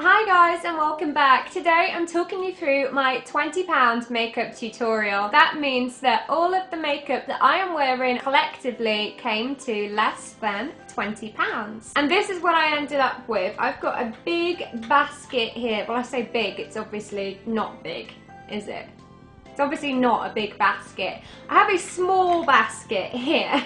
Hi guys and welcome back. Today I'm talking you through my £20 makeup tutorial. That means that all of the makeup that I am wearing collectively came to less than £20. And this is what I ended up with. I've got a big basket here. Well, I say big, it's obviously not big, is it? It's obviously not a big basket. I have a small basket here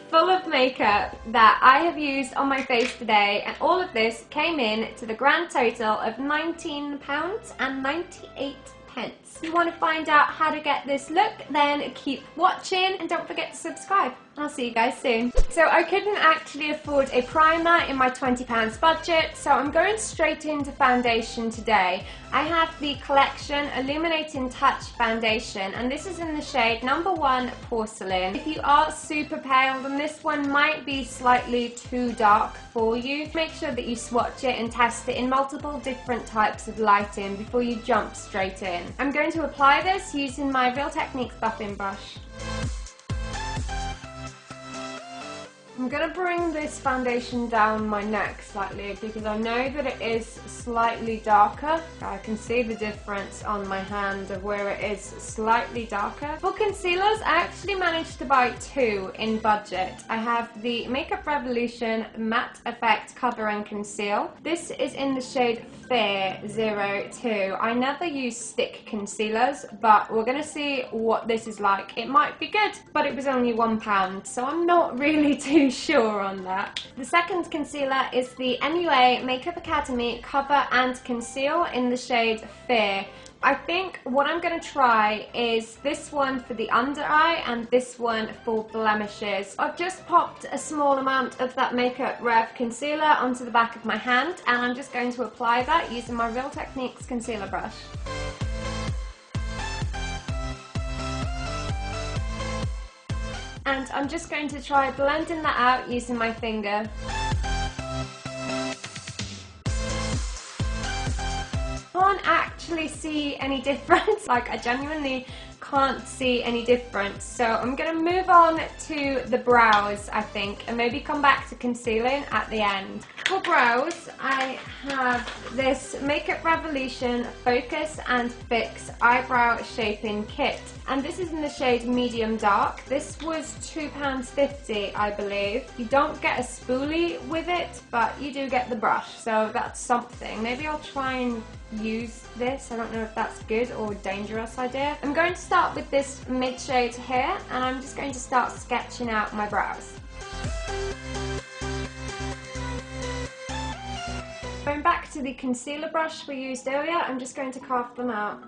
full of makeup that I have used on my face today, and all of this came in to the grand total of £19.98. If you want to find out how to get this look, then keep watching and don't forget to subscribe. I'll see you guys soon. So I couldn't actually afford a primer in my £20 budget, so I'm going straight into foundation today. I have the Collection Illuminating Touch Foundation, and this is in the shade number 1 Porcelain. If you are super pale, then this one might be slightly too dark for you. Make sure that you swatch it and test it in multiple different types of lighting before you jump straight in. I'm going to apply this using my Real Techniques buffing brush. I'm going to bring this foundation down my neck slightly because I know that it is slightly darker. I can see the difference on my hand of where it is slightly darker. For concealers, I actually managed to buy 2 in budget. I have the Makeup Revolution Matte Effect Cover and Conceal. This is in the shade Fear 02. I never use stick concealers, but we're going to see what this is like. It might be good, but it was only £1, so I'm not really too sure on that. The second concealer is the MUA Makeup Academy Cover and Conceal in the shade Fear. I think what I'm going to try is this one for the under eye and this one for blemishes. I've just popped a small amount of that Makeup Rev concealer onto the back of my hand, and I'm just going to apply that using my Real Techniques concealer brush. And I'm just going to try blending that out using my finger. I can't actually see any difference. Like, I genuinely can't see any difference. So I'm going to move on to the brows, I think, and maybe come back to concealing at the end. For brows, I have this Makeup Revolution Focus and Fix Eyebrow Shaping Kit, and this is in the shade Medium Dark. This was £2.50, I believe. You don't get a spoolie with it, but you do get the brush, so that's something. Maybe I'll try and use this. I don't know if that's good or a dangerous idea. I'm going to start with this mid shade here, and I'm just going to start sketching out my brows. Going back to the concealer brush we used earlier, I'm just going to carve them out.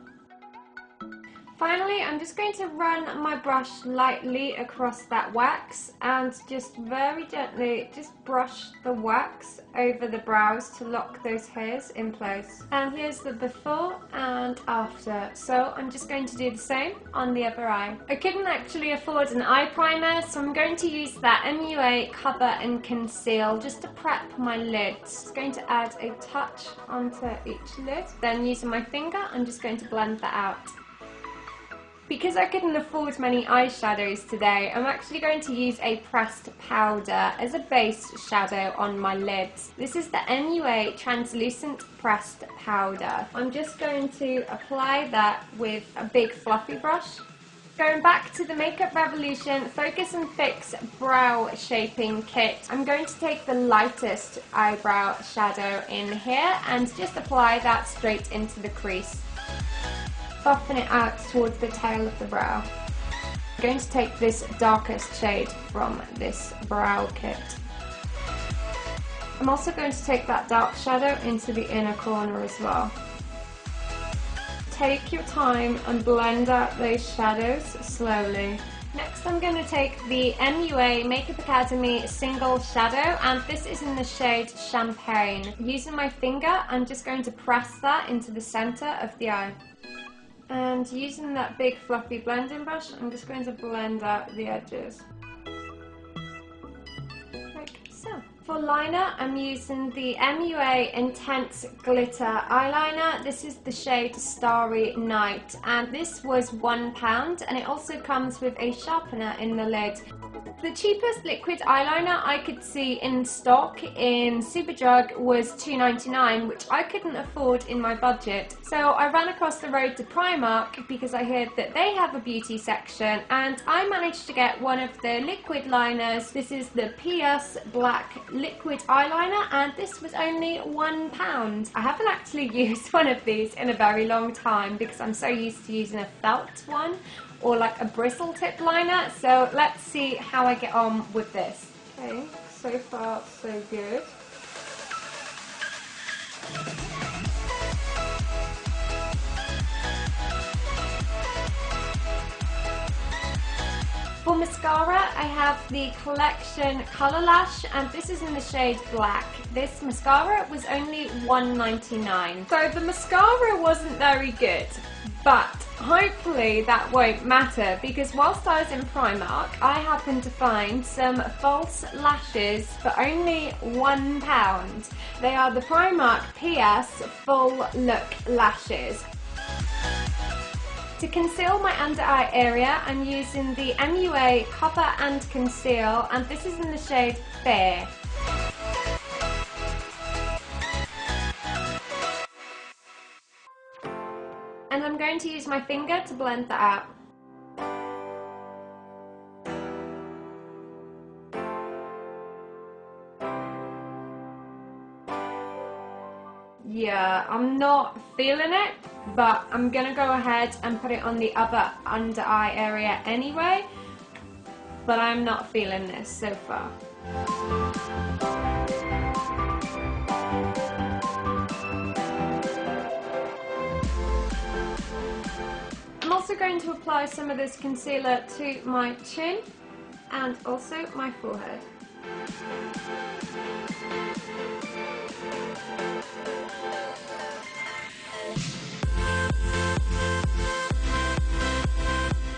Finally, I'm just going to run my brush lightly across that wax and just very gently just brush the wax over the brows to lock those hairs in place. And here's the before and after. So I'm just going to do the same on the other eye. I couldn't actually afford an eye primer, so I'm going to use that MUA Cover and Conceal just to prep my lids. Just going to add a touch onto each lid. Then using my finger, I'm just going to blend that out. Because I couldn't afford many eyeshadows today, I'm actually going to use a pressed powder as a base shadow on my lids. This is the MUA Translucent Pressed Powder. I'm just going to apply that with a big fluffy brush. Going back to the Makeup Revolution Focus and Fix Brow Shaping Kit, I'm going to take the lightest eyebrow shadow in here and just apply that straight into the crease. Buffing it out towards the tail of the brow. I'm going to take this darkest shade from this brow kit. I'm also going to take that dark shadow into the inner corner as well. Take your time and blend out those shadows slowly. Next, I'm going to take the MUA Makeup Academy Single Shadow, and this is in the shade Champagne. Using my finger, I'm just going to press that into the center of the eye. And using that big fluffy blending brush, I'm just going to blend out the edges. Like so. For liner, I'm using the MUA Intense Glitter Eyeliner. This is the shade Starry Night, and this was £1, and it also comes with a sharpener in the lid. The cheapest liquid eyeliner I could see in stock in Superdrug was $2.99, which I couldn't afford in my budget. So I ran across the road to Primark because I heard that they have a beauty section, and I managed to get one of the liquid liners. This is the PS Black liquid eyeliner, and this was only £1. I haven't actually used one of these in a very long time because I'm so used to using a felt one or like a bristle tip liner. So let's see how I get on with this. Okay, so far so good. For mascara, I have the Collection Colour Lash, and this is in the shade Black. This mascara was only $1.99. So the mascara wasn't very good, but hopefully that won't matter because whilst I was in Primark, I happened to find some false lashes for only £1. They are the Primark PS Full Look Lashes. To conceal my under eye area, I'm using the MUA Cover and Conceal, and this is in the shade Fair. And I'm going to use my finger to blend that out. Yeah, I'm not feeling it, but I'm gonna go ahead and put it on the other under eye area anyway, but I'm not feeling this so far. I'm also going to apply some of this concealer to my chin and also my forehead.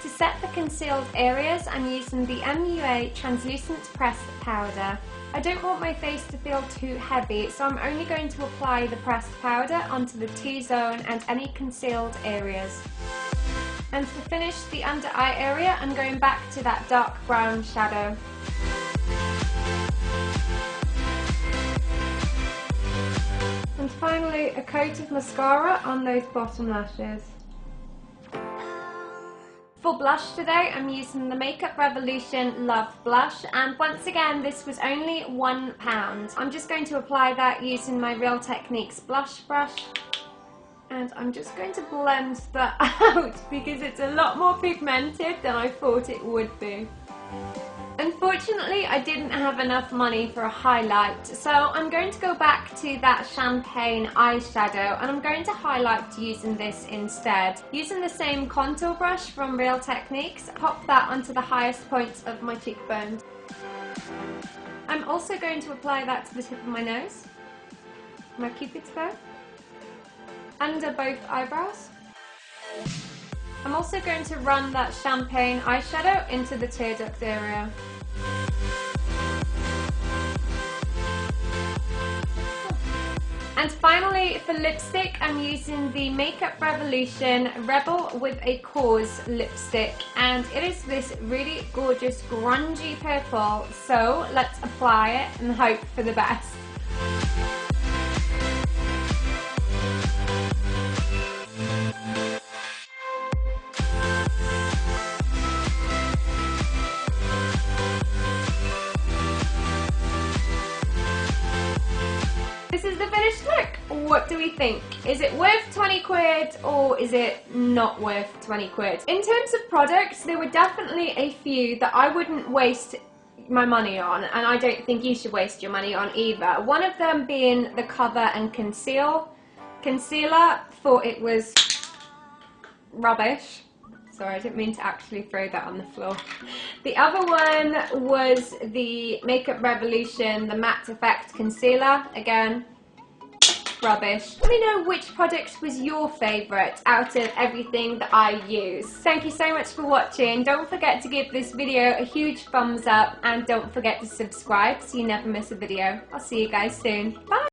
To set the concealed areas, I'm using the MUA Translucent Pressed Powder. I don't want my face to feel too heavy, so I'm only going to apply the pressed powder onto the T-zone and any concealed areas. And to finish the under eye area, I'm going back to that dark brown shadow. And finally, a coat of mascara on those bottom lashes. For blush today, I'm using the Makeup Revolution Love Blush, and once again this was only £1. I'm just going to apply that using my Real Techniques blush brush, and I'm just going to blend that out because it's a lot more pigmented than I thought it would be. Unfortunately, I didn't have enough money for a highlight, so I'm going to go back to that champagne eyeshadow and I'm going to highlight using this instead. Using the same contour brush from Real Techniques, pop that onto the highest points of my cheekbones. I'm also going to apply that to the tip of my nose, my cupid's bow, under both eyebrows. I'm also going to run that champagne eyeshadow into the tear duct area. And finally, for lipstick, I'm using the Makeup Revolution Rebel with a Cause lipstick, and it is this really gorgeous grungy purple, so let's apply it and hope for the best. This is the finished look. What do we think? Is it worth 20 quid or is it not worth 20 quid? In terms of products, there were definitely a few that I wouldn't waste my money on, and I don't think you should waste your money on either. One of them being the Cover and Conceal concealer. Thought it was rubbish. Sorry, I didn't mean to actually throw that on the floor. The other one was the Makeup Revolution, the Matte Effect Concealer. Again, rubbish. Let me know which product was your favourite out of everything that I use. Thank you so much for watching. Don't forget to give this video a huge thumbs up and don't forget to subscribe so you never miss a video. I'll see you guys soon. Bye!